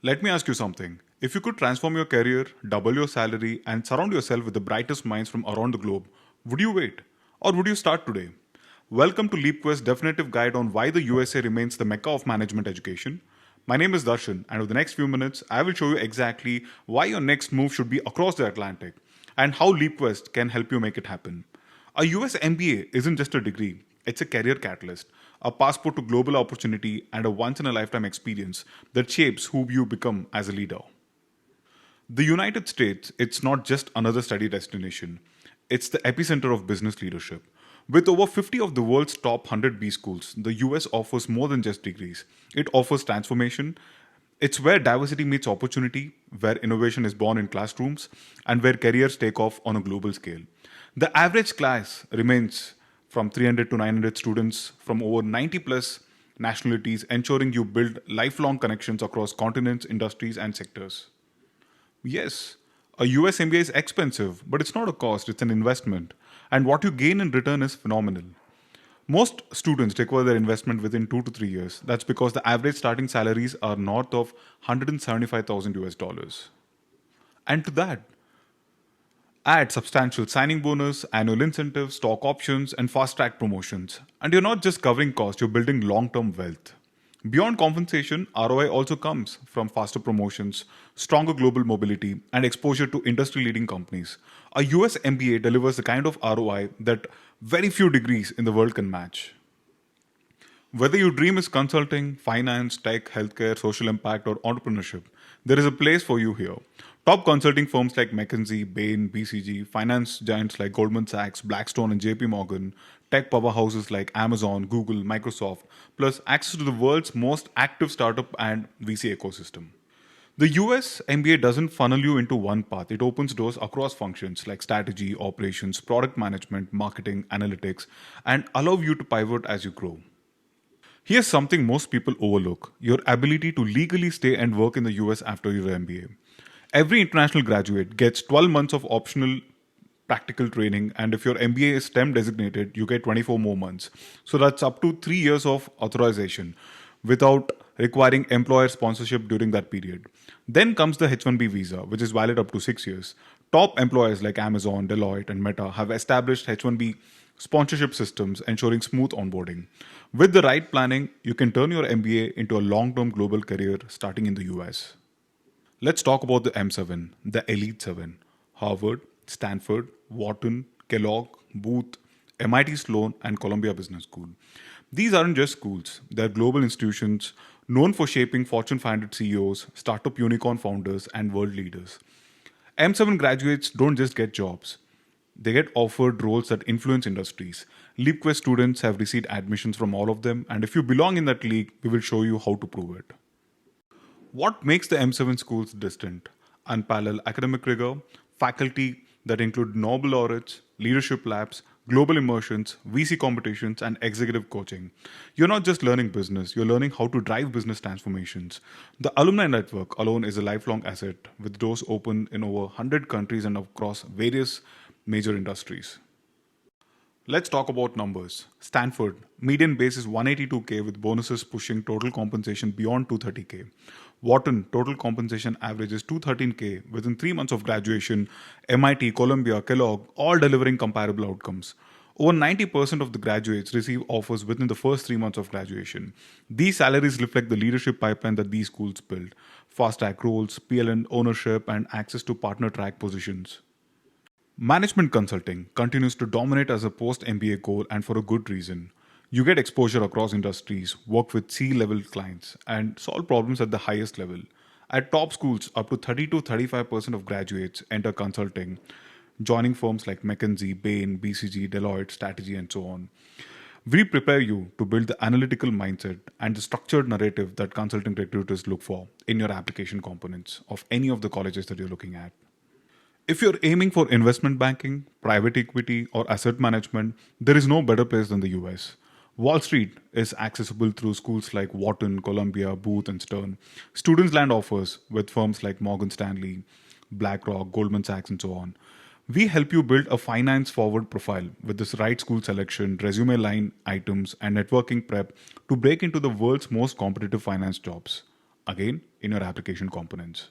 Let me ask you something. If you could transform your career, double your salary, and surround yourself with the brightest minds from around the globe, would you wait? Or would you start today? Welcome to LeapQuest's definitive guide on why the USA remains the mecca of management education. My name is Darshan, and over the next few minutes, I will show you exactly why your next move should be across the Atlantic and how LeapQuest can help you make it happen. A US MBA isn't just a degree, it's a career catalyst, a passport to global opportunity, and a once in a lifetime experience that shapes who you become as a leader. The United States, it's not just another study destination, it's the epicenter of business leadership. With over 50 of the world's top 100 B schools, the US offers more than just degrees. It offers transformation. It's where diversity meets opportunity, where innovation is born in classrooms, and where careers take off on a global scale. The average class remains from 300 to 900 students from over 90 plus nationalities, ensuring you build lifelong connections across continents, industries, and sectors. Yes, a US MBA is expensive, but it's not a cost, it's an investment. And what you gain in return is phenomenal. Most students recover their investment within 2 to 3 years. That's because the average starting salaries are north of 175,000 US dollars. And to that, add substantial signing bonus, annual incentives, stock options, and fast track promotions. And you're not just covering costs, you're building long term wealth. Beyond compensation, ROI also comes from faster promotions, stronger global mobility, and exposure to industry leading companies. A US MBA delivers the kind of ROI that very few degrees in the world can match. Whether your dream is consulting, finance, tech, healthcare, social impact, or entrepreneurship, there is a place for you here. Top consulting firms like McKinsey, Bain, BCG, finance giants like Goldman Sachs, Blackstone, and JP Morgan, tech powerhouses like Amazon, Google, Microsoft, plus access to the world's most active startup and VC ecosystem. The US MBA doesn't funnel you into one path. It opens doors across functions like strategy, operations, product management, marketing, analytics, and allow you to pivot as you grow. Here's something most people overlook: your ability to legally stay and work in the US after your MBA. Every international graduate gets 12 months of optional practical training, and if your MBA is STEM designated, you get 24 more months. So that's up to 3 years of authorization without requiring employer sponsorship during that period. Then comes the H1B visa, which is valid up to 6 years. Top employers like Amazon, Deloitte, and Meta have established H1B sponsorship systems, ensuring smooth onboarding. With the right planning, you can turn your MBA into a long term global career starting in the US. Let's talk about the M7, the Elite 7. Harvard, Stanford, Wharton, Kellogg, Booth, MIT Sloan, and Columbia Business School. These aren't just schools, they're global institutions known for shaping Fortune 500 CEOs, startup unicorn founders, and world leaders. M7 graduates don't just get jobs, they get offered roles that influence industries. LeapQuest students have received admissions from all of them, and if you belong in that league, we will show you how to prove it. What makes the M7 schools distinct? Unparalleled academic rigor, faculty that include Nobel laureates, leadership labs, global immersions, VC competitions, and executive coaching. You're not just learning business, you're learning how to drive business transformations. The alumni network alone is a lifelong asset, with doors open in over 100 countries and across various major industries. Let's talk about numbers. Stanford, median base is 182K with bonuses pushing total compensation beyond 230K. Wharton, total compensation averages 213K within 3 months of graduation. MIT, Columbia, Kellogg, all delivering comparable outcomes. Over 90% of the graduates receive offers within the first 3 months of graduation. These salaries reflect the leadership pipeline that these schools build: fast track roles, PLN ownership, and access to partner track positions. Management consulting continues to dominate as a post MBA goal, and for a good reason. You get exposure across industries, work with C level clients, and solve problems at the highest level. At top schools, up to 30 to 35% of graduates enter consulting, joining firms like McKinsey, Bain, BCG, Deloitte, Strategy, and so on. We prepare you to build the analytical mindset and the structured narrative that consulting recruiters look for in your application components of any of the colleges that you're looking at. If you're aiming for investment banking, private equity, or asset management, there is no better place than the US. Wall Street is accessible through schools like Wharton, Columbia, Booth, and Stern. Students land offers with firms like Morgan Stanley, BlackRock, Goldman Sachs, and so on. We help you build a finance forward profile with this right school selection, resume line items, and networking prep to break into the world's most competitive finance jobs. again in your application components.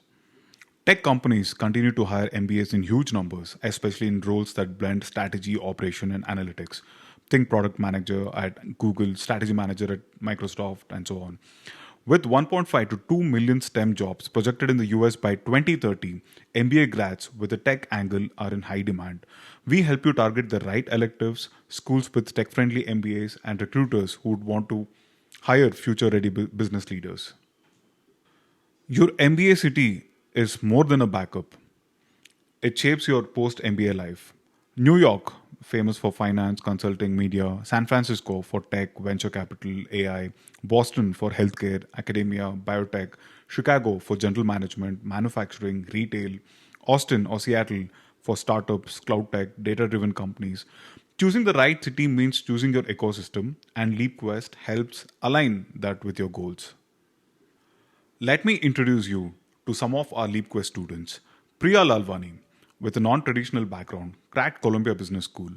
Tech companies continue to hire MBAs in huge numbers, especially in roles that blend strategy, operation, and analytics. Think product manager at Google, strategy manager at Microsoft, and so on. With 1.5 to 2 million STEM jobs projected in the US by 2030, MBA grads with a tech angle are in high demand. We help you target the right electives, schools with tech friendly MBAs, and recruiters who would want to hire future ready business leaders. Your MBA city is more than a backup. It shapes your post MBA life. New York, famous for finance, consulting, media. San Francisco for tech, venture capital, AI. Boston for healthcare, academia, biotech. Chicago for general management, manufacturing, retail. Austin or Seattle for startups, cloud tech, data driven companies. Choosing the right city means choosing your ecosystem, and LeapQuest helps align that with your goals. Let me introduce you to some of our LeapQuest students. Priya Lalwani, with a non traditional background, cracked Columbia Business School.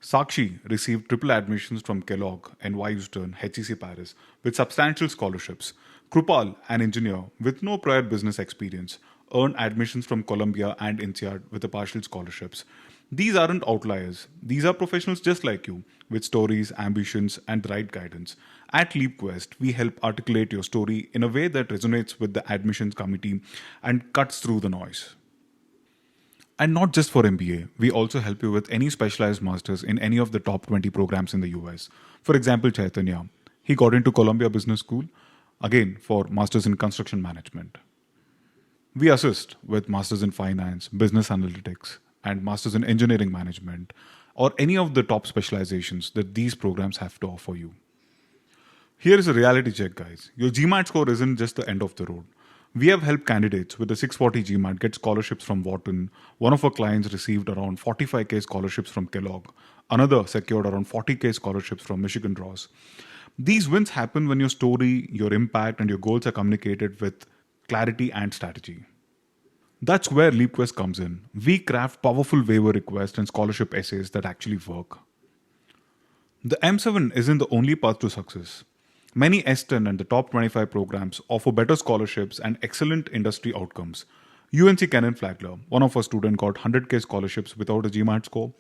Sakshi received triple admissions from Kellogg, NYU Stern, HEC Paris, with substantial scholarships. Krupal, an engineer with no prior business experience, earned admissions from Columbia and INSEAD with the partial scholarships. These aren't outliers. These are professionals just like you, with stories, ambitions, and the right guidance. At LeapQuest, we help articulate your story in a way that resonates with the admissions committee and cuts through the noise. And not just for MBA, we also help you with any specialized masters in any of the top 20 programs in the US. For example, Chaitanya, he got into Columbia Business School, again for masters in construction management. We assist with masters in finance, business analytics, and masters in engineering management, or any of the top specializations that these programs have to offer you. Here is a reality check, guys. Your GMAT score isn't just the end of the road. We have helped candidates with the 640 GMAT get scholarships from Wharton. One of our clients received around 45K scholarships from Kellogg. Another secured around 40K scholarships from Michigan Ross. These wins happen when your story, your impact, and your goals are communicated with clarity and strategy. That's where LeapQuest comes in. We craft powerful waiver requests and scholarship essays that actually work. The M7 isn't the only path to success. Many S10 and the top 25 programs offer better scholarships and excellent industry outcomes. UNC Kennan Flagler, one of our students, got 100K scholarships without a GMAT score.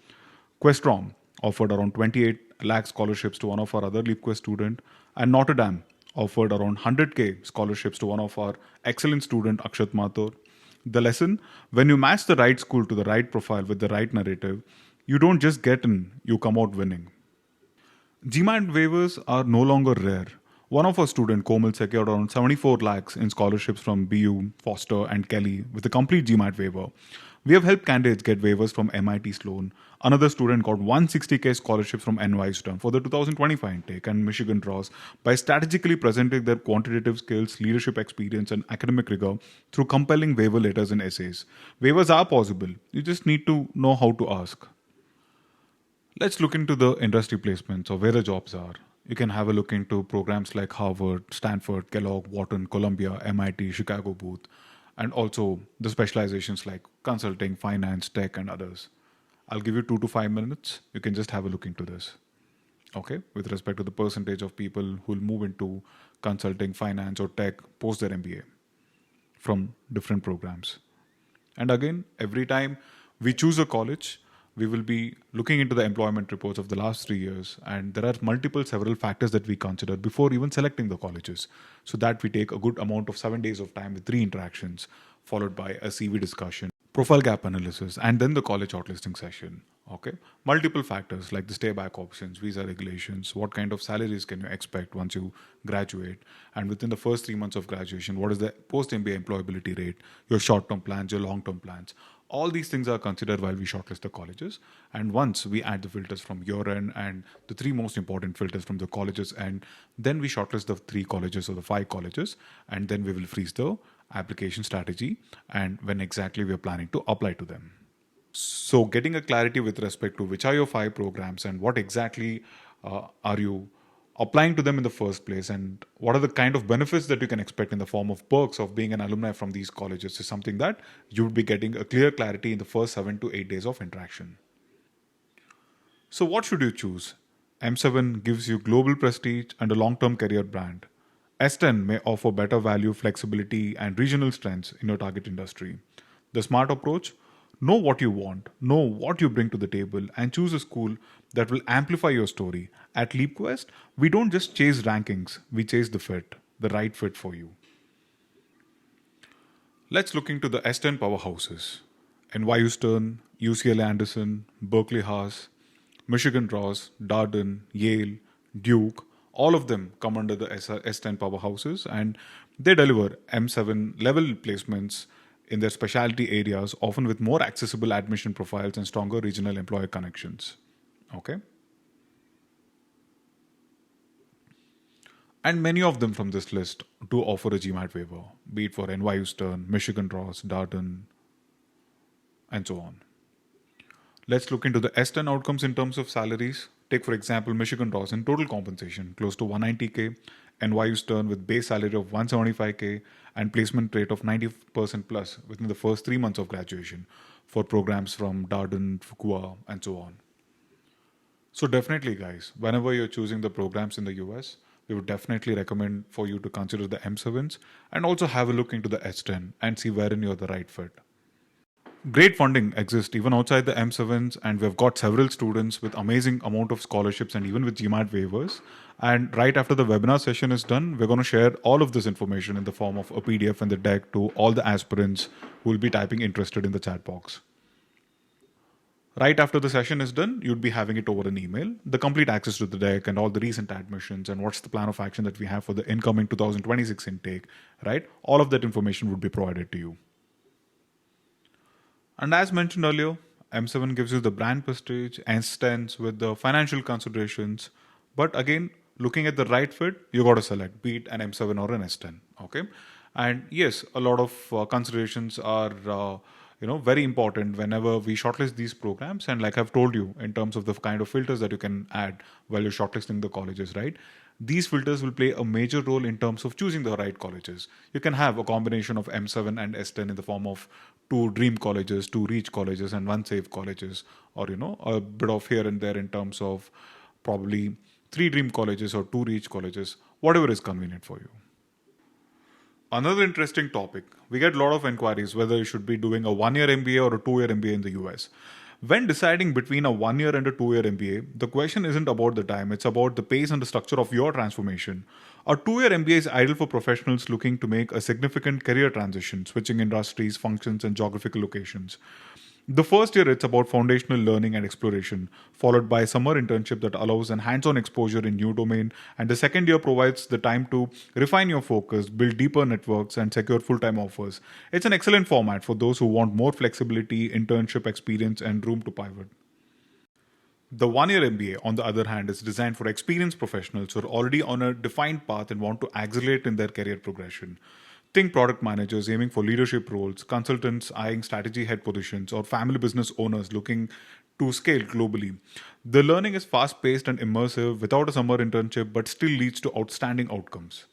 Questrom offered around 28 lakh scholarships to one of our other LeapQuest student, and Notre Dame offered around 100K scholarships to one of our excellent student, Akshat Mathur. The lesson: when you match the right school to the right profile with the right narrative, you don't just get in, you come out winning. GMAT waivers are no longer rare. One of our students, Komal, secured around 74 lakhs in scholarships from BU, Foster, and Kelly with a complete GMAT waiver. We have helped candidates get waivers from MIT Sloan. Another student got 160K scholarships from NYU Stern for the 2025 intake and Michigan Ross by strategically presenting their quantitative skills, leadership experience, and academic rigor through compelling waiver letters and essays. Waivers are possible. You just need to know how to ask. Let's look into the industry placements or where the jobs are. You can have a look into programs like Harvard, Stanford, Kellogg, Wharton, Columbia, MIT, Chicago Booth, and also the specializations like consulting, finance, tech, and others. I'll give you 2 to 5 minutes. You can just have a look into this. Okay, with respect to the percentage of people who will move into consulting, finance, or tech post their MBA from different programs. And again, every time we choose a college, we will be looking into the employment reports of the last 3 years, and there are several factors that we consider before even selecting the colleges, so that we take a good amount of 7 days of time with 3 interactions, followed by a CV discussion, profile gap analysis, and then the college shortlisting session. Okay, multiple factors like the stay back options, visa regulations, what kind of salaries can you expect once you graduate, and within the first 3 months of graduation, what is the post MBA employability rate, your short term plans, your long term plans. All these things are considered while we shortlist the colleges. And once we add the filters from your end and the 3 most important filters from the colleges end, then we shortlist the 3 colleges or the 5 colleges, and then we will freeze the application strategy and when exactly we are planning to apply to them. So, getting a clarity with respect to which are your 5 programs and what exactly are you applying to them in the first place, and what are the kind of benefits that you can expect in the form of perks of being an alumni from these colleges is something that you would be getting a clear clarity in the first 7 to 8 days of interaction. So, what should you choose? M7 gives you global prestige and a long term career brand. S10 may offer better value, flexibility, and regional strengths in your target industry. The smart approach: know what you want, know what you bring to the table, and choose a school that will amplify your story. At LeapQuest, we don't just chase rankings, we chase the fit, the right fit for you. Let's look into the S10 powerhouses: NYU Stern, UCLA Anderson, Berkeley Haas, Michigan Ross, Darden, Yale, Duke. All of them come under the S10 powerhouses, and they deliver M7 level placements in their specialty areas, often with more accessible admission profiles and stronger regional employer connections. Okay? And many of them from this list do offer a GMAT waiver, be it for NYU Stern, Michigan Ross, Darden, and so on. Let's look into the S10 outcomes in terms of salaries. Take, for example, Michigan Ross in total compensation, close to 190K, NYU Stern with base salary of 175K, and placement rate of 90% plus within the first 3 months of graduation for programs from Darden, Fuqua, and so on. So definitely, guys, whenever you're choosing the programs in the US, we would definitely recommend for you to consider the M7s and also have a look into the S10 and see wherein you're the right fit. Great funding exists even outside the M7s, and we've got several students with amazing amount of scholarships and even with GMAT waivers. And right after the webinar session is done, we're going to share all of this information in the form of a PDF and the deck to all the aspirants who will be typing interested in the chat box. Right after the session is done, you'd be having it over an email, the complete access to the deck and all the recent admissions and what's the plan of action that we have for the incoming 2026 intake, right? All of that information would be provided to you. And as mentioned earlier, M7 gives you the brand prestige and stands with the financial considerations. But again, looking at the right fit, you got to select, be it an M7 or an S10. Okay, and yes, a lot of considerations are very important whenever we shortlist these programs. And like I've told you, in terms of the kind of filters that you can add while you're shortlisting the colleges, right? These filters will play a major role in terms of choosing the right colleges. You can have a combination of M7 and S10 in the form of two dream colleges, two reach colleges, and one safe colleges, or a bit of here and there in terms of probably three dream colleges or two reach colleges, whatever is convenient for you. Another interesting topic: we get a lot of inquiries whether you should be doing a 1 year MBA or a 2 year MBA in the US. When deciding between a 1 year and a 2 year MBA, the question isn't about the time, it's about the pace and the structure of your transformation. A 2 year MBA is ideal for professionals looking to make a significant career transition, switching industries, functions, and geographical locations. The first year, it's about foundational learning and exploration, followed by a summer internship that allows an hands-on exposure in new domain. And the second year provides the time to refine your focus, build deeper networks, and secure full-time offers. It's an excellent format for those who want more flexibility, internship experience, and room to pivot. The 1 year MBA, on the other hand, is designed for experienced professionals who are already on a defined path and want to accelerate in their career progression. Think product managers aiming for leadership roles, consultants eyeing strategy head positions, or family business owners looking to scale globally. The learning is fast paced and immersive without a summer internship, but still leads to outstanding outcomes.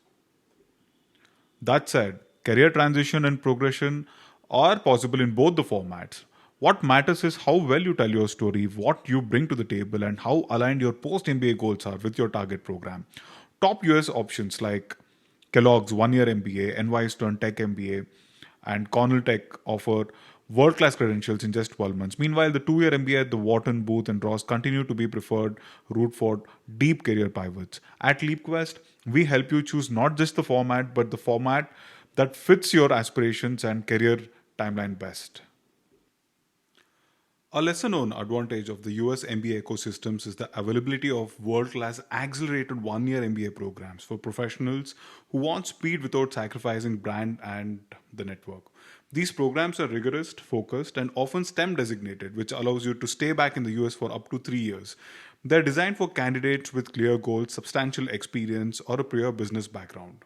That said, career transition and progression are possible in both the formats. What matters is how well you tell your story, what you bring to the table, and how aligned your post MBA goals are with your target program. Top US options like Kellogg's 1 year MBA, NY Stern Tech MBA, and Cornell Tech offer world class credentials in just 12 months. Meanwhile, the 2 year MBA at the Wharton, Booth, and Ross continue to be preferred route for deep career pivots. At LeapQuest, we help you choose not just the format, but the format that fits your aspirations and career timeline best. A lesser known advantage of the US MBA ecosystems is the availability of world class accelerated 1 year MBA programs for professionals who want speed without sacrificing brand and the network. These programs are rigorous, focused, and often STEM designated, which allows you to stay back in the US for up to 3 years. They're designed for candidates with clear goals, substantial experience, or a prior business background.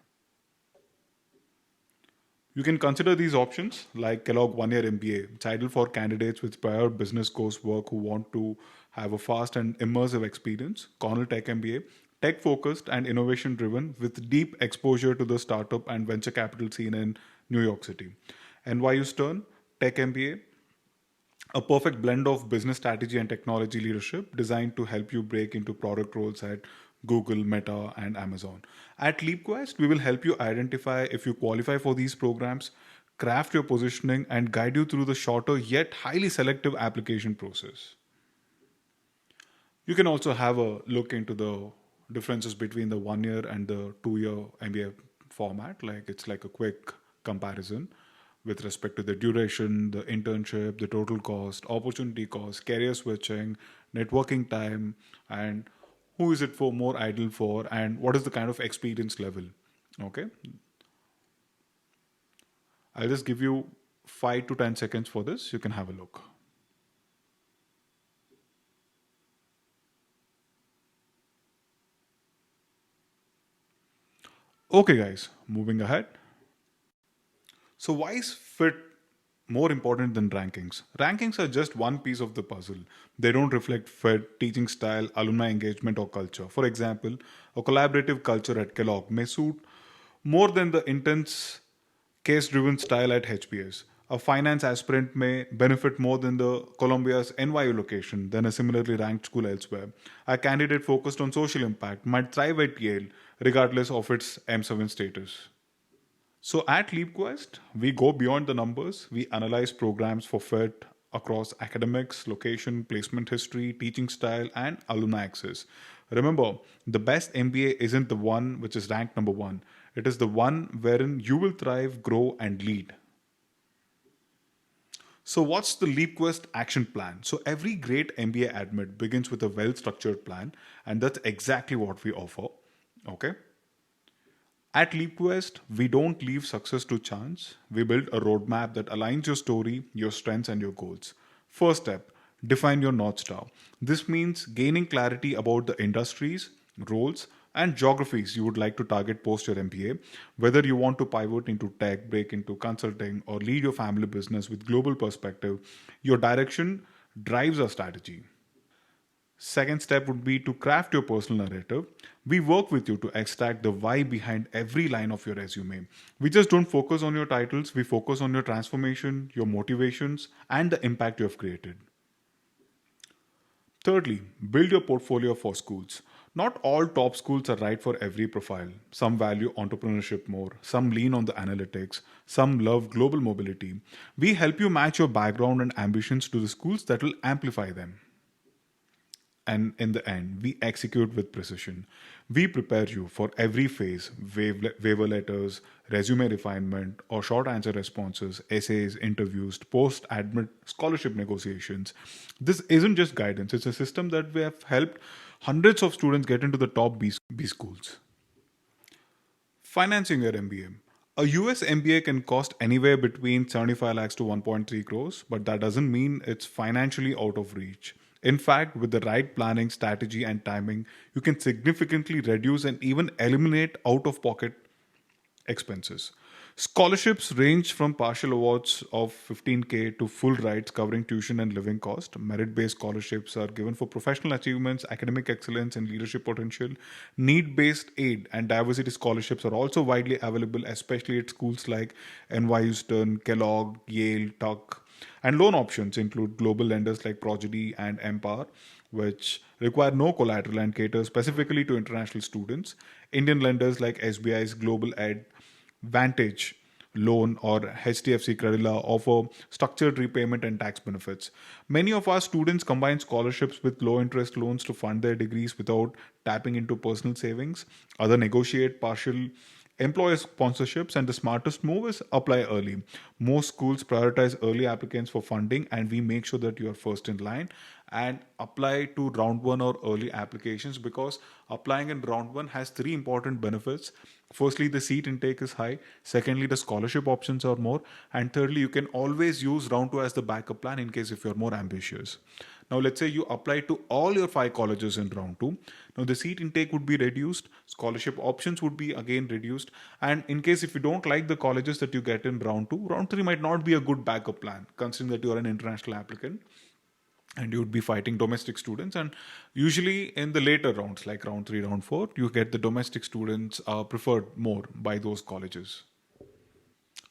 You can consider these options like Kellogg 1 year MBA. It's ideal for candidates with prior business coursework who want to have a fast and immersive experience. Cornell Tech MBA, tech focused and innovation driven with deep exposure to the startup and venture capital scene in New York City. NYU Stern Tech MBA, a perfect blend of business strategy and technology leadership designed to help you break into product roles at Google, Meta, and Amazon. At LeapQuest, we will help you identify if you qualify for these programs, craft your positioning, and guide you through the shorter yet highly selective application process. You can also have a look into the differences between the 1 year and the 2 year MBA format. Like it's like a quick comparison with respect to the duration, the internship, the total cost, opportunity cost, career switching, networking time, and who is it for more ideal for, and what is the kind of experience level. Okay, I'll just give you 5 to 10 seconds for this. You can have a look. Okay, guys, moving ahead. So, why is fit more important than rankings? Rankings are just one piece of the puzzle. They don't reflect fit, teaching style, alumni engagement, or culture. For example, a collaborative culture at Kellogg may suit more than the intense case driven style at HBS. A finance aspirant may benefit more than the Columbia's NYU location than a similarly ranked school elsewhere. A candidate focused on social impact might thrive at Yale regardless of its M7 status. So at LeapQuest, we go beyond the numbers. We analyze programs for fit across academics, location, placement history, teaching style, and alumni access. Remember, the best MBA isn't the one which is ranked number one. It is the one wherein you will thrive, grow, and lead. So, what's the LeapQuest action plan? So, every great MBA admit begins with a well structured plan, and that's exactly what we offer. Okay. At LeapQuest, we don't leave success to chance. We build a roadmap that aligns your story, your strengths, and your goals. First step, define your North Star. This means gaining clarity about the industries, roles, and geographies you would like to target post your MBA. Whether you want to pivot into tech, break into consulting, or lead your family business with global perspective, your direction drives our strategy. Second step would be to craft your personal narrative. We work with you to extract the why behind every line of your resume. We just don't focus on your titles, we focus on your transformation, your motivations, and the impact you have created. Thirdly, build your portfolio for schools. Not all top schools are right for every profile. Some value entrepreneurship more, some lean on the analytics, some love global mobility. We help you match your background and ambitions to the schools that will amplify them. And in the end, we execute with precision. We prepare you for every phase: waiver letters, resume refinement, or short answer responses, essays, interviews, post admit scholarship negotiations. This isn't just guidance, it's a system that we have helped hundreds of students get into the top B schools. Financing your MBA. A US MBA can cost anywhere between 75 lakhs to 1.3 crores, but that doesn't mean it's financially out of reach. In fact, with the right planning, strategy, and timing, you can significantly reduce and even eliminate out of pocket expenses. Scholarships range from partial awards of 15K to full rides covering tuition and living cost. Merit based scholarships are given for professional achievements, academic excellence, and leadership potential. Need based aid and diversity scholarships are also widely available, especially at schools like NYU Stern, Kellogg, Yale, Tuck. And loan options include global lenders like Prodigy and Empower, which require no collateral and cater specifically to international students. Indian lenders like SBI's Global Ed, Vantage Loan, or HDFC Credila offer structured repayment and tax benefits. Many of our students combine scholarships with low interest loans to fund their degrees without tapping into personal savings. Other negotiate partial employer sponsorships, and the smartest move is apply early. Most schools prioritize early applicants for funding, and we make sure that you are first in line and apply to round one or early applications, because applying in round one has three important benefits. Firstly, the seat intake is high. Secondly, the scholarship options are more. And thirdly, you can always use round two as the backup plan in case if you're more ambitious. Now, let's say you apply to all your five colleges in round two. Now, the seat intake would be reduced, scholarship options would be again reduced. And in case if you don't like the colleges that you get in round two, round three might not be a good backup plan, considering that you are an international applicant and you would be fighting domestic students. And usually in the later rounds like round 3, round 4, you get the domestic students preferred more by those colleges.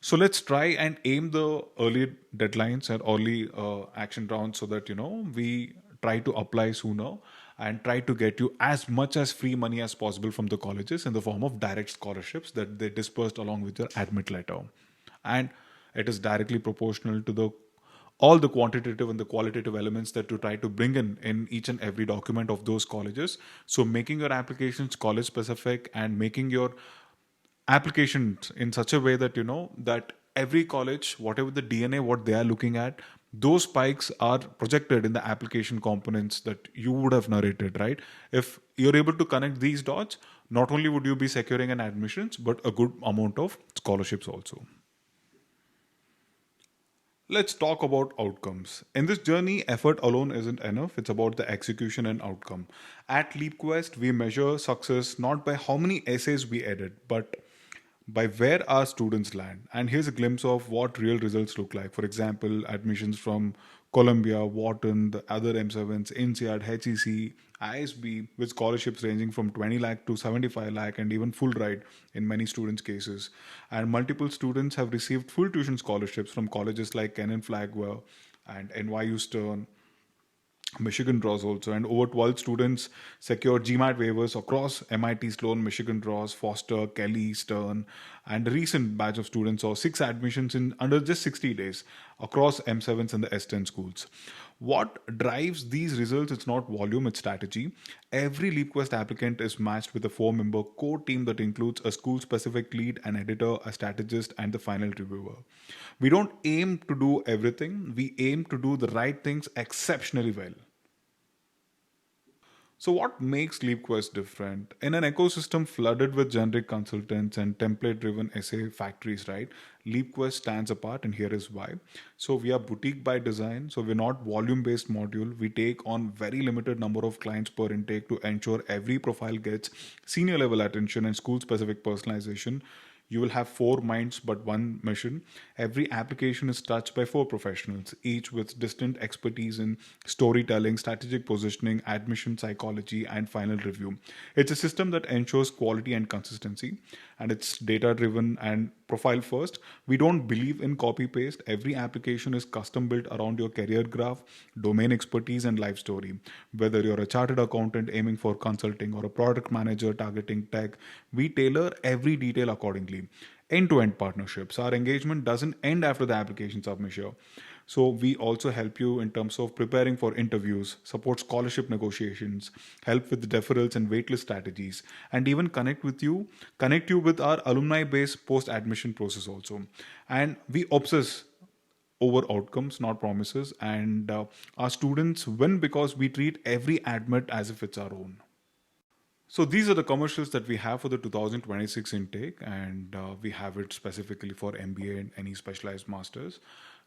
So let's try and aim the early deadlines and early action rounds so that we try to apply sooner. and try to get you as much as free money as possible from the colleges in the form of direct scholarships that they dispersed along with your admit letter. And it is directly proportional to the all the quantitative and the qualitative elements that you try to bring in each and every document of those colleges. So making your applications college specific and making your applications in such a way that you know that every college, whatever the DNA what they are looking at, those spikes are projected in the application components that you would have narrated, right? If you're able to connect these dots, not only would you be securing an admissions but a good amount of scholarships also. Let's talk about outcomes. In this journey, effort alone isn't enough. It's about the execution and outcome. At LeapQuest, we measure success not by how many essays we edit, but by where our students land. And here's a glimpse of what real results look like. For example, admissions from Columbia, Wharton, the other M7s, INSEAD, HEC, ISB, with scholarships ranging from 20 lakh to 75 lakh and even full ride in many students' cases. And multiple students have received full tuition scholarships from colleges like Kennan Flagler and NYU Stern, Michigan draws also, and over 12 students secured GMAT waivers across MIT, Sloan, Michigan draws, Foster, Kelly, Stern, and a recent batch of students saw 6 admissions in under just 60 days across M7s and the S10 schools. What drives these results? It's not volume, it's strategy. Every LeapQuest applicant is matched with a 4 member core team that includes a school specific lead, an editor, a strategist, and the final reviewer. We don't aim to do everything, we aim to do the right things exceptionally well. So, what makes LeapQuest different? In an ecosystem flooded with generic consultants and template driven essay factories, right? LeapQuest stands apart, and here is why. So, we are boutique by design. So, we're not volume based module. We take on very limited number of clients per intake to ensure every profile gets senior level attention and school specific personalization. You will have 4 minds but one mission. Every application is touched by 4 professionals, each with distinct expertise in storytelling, strategic positioning, admission psychology, and final review. It's a system that ensures quality and consistency, and it's data driven and profile first. We don't believe in copy paste. Every application is custom built around your career graph, domain expertise, and life story. Whether you're a chartered accountant aiming for consulting or a product manager targeting tech, we tailor every detail accordingly. End to end partnerships. Our engagement doesn't end after the application submission. So we also help you in terms of preparing for interviews, support scholarship negotiations, help with deferrals and waitlist strategies, and even connect you with our alumni-based post-admission process also. And we obsess over outcomes, not promises. And our students win because we treat every admit as if it's our own. So these are the commercials that we have for the 2026 intake, and we have it specifically for MBA and any specialized masters.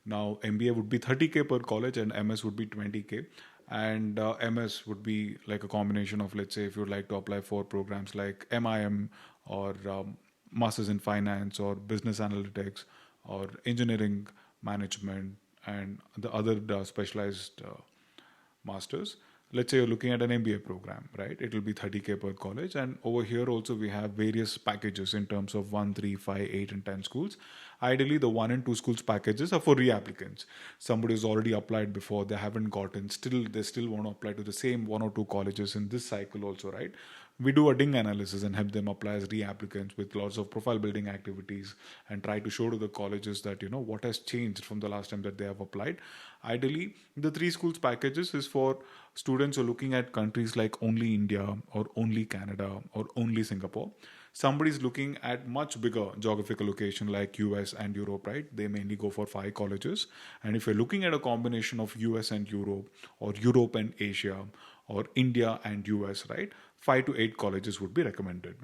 Now, MBA would be 30K per college, and MS would be 20K. And MS would be like a combination of, let's say, if you'd like to apply for programs like MIM or Masters in Finance or Business Analytics or Engineering Management and the other specialized masters. Let's say you're looking at an MBA program, right? It will be 30K per college. And over here also we have various packages in terms of 1, 3, 5, 8, and 10 schools. Ideally, the 1 and 2 schools packages are for reapplicants. Somebody who's already applied before, they haven't gotten, still they still want to apply to the same 1 or 2 colleges in this cycle also, right? We do a ding analysis and help them apply as reapplicants with lots of profile building activities and try to show to the colleges that you know what has changed from the last time that they have applied. Ideally, the 3 schools packages is for students who are looking at countries like only India or only Canada or only Singapore. Somebody's looking at much bigger geographical location like US and Europe, right? They mainly go for 5 colleges. And if you're looking at a combination of US and Europe or Europe and Asia or India and US, right? 5 to 8 colleges would be recommended.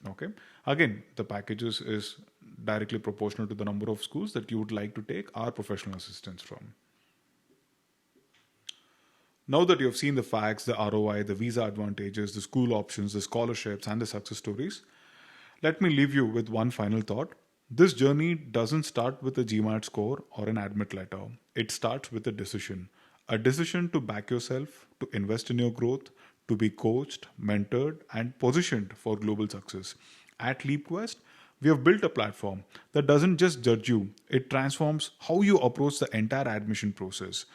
Okay. Again, the packages is directly proportional to the number of schools that you would like to take our professional assistance from. Now that you've seen the facts, the ROI, the visa advantages, the school options, the scholarships, and the success stories, let me leave you with one final thought. This journey doesn't start with a GMAT score or an admit letter. It starts with a decision. A decision to back yourself, to invest in your growth, to be coached, mentored, and positioned for global success. At LeapQuest, we have built a platform that doesn't just judge you, it transforms how you approach the entire admission process.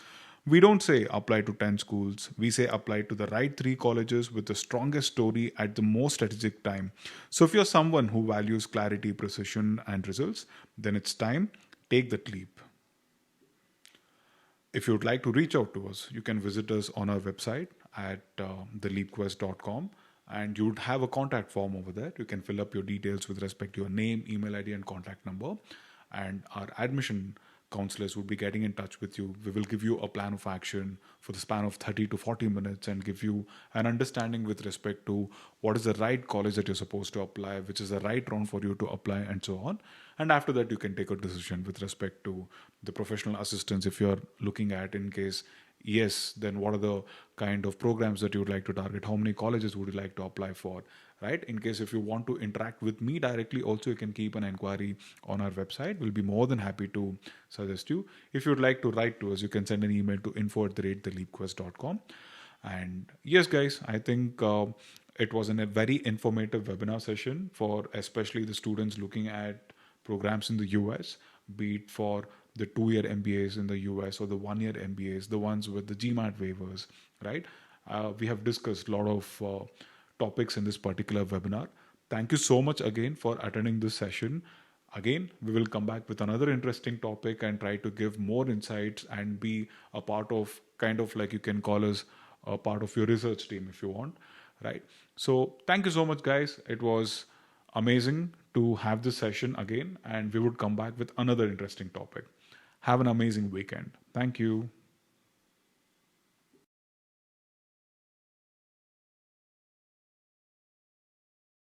We don't say apply to 10 schools. We say apply to the right 3 colleges with the strongest story at the most strategic time. So if you're someone who values clarity, precision, and results, then it's time. Take that leap. If you would like to reach out to us, you can visit us on our website at theleapquest.com, and you would have a contact form over there. You can fill up your details with respect to your name, email ID, and contact number. And our admission counselors would be getting in touch with you. We will give you a plan of action for the span of 30 to 40 minutes and give you an understanding with respect to what is the right college that you're supposed to apply, which is the right round for you to apply, and so on. And after that, you can take a decision with respect to the professional assistance if you're looking at, in case yes, then what are the kind of programs that you would like to target? How many colleges would you like to apply for? Right? In case if you want to interact with me directly, also you can keep an inquiry on our website. We'll be more than happy to suggest you. If you'd like to write to us, you can send an email to info@theleapquest.com. And yes, guys, I think it was a very informative webinar session for especially the students looking at programs in the US, be it for the 2-year MBAs in the US or the 1-year MBAs, the ones with the GMAT waivers, right? We have discussed a lot of topics in this particular webinar. Thank you so much again for attending this session. Again, we will come back with another interesting topic and try to give more insights and be a part of, kind of like you can call us a part of your research team if you want, right? So thank you so much, guys. It was amazing to have this session again, and we would come back with another interesting topic. Have an amazing weekend. Thank you.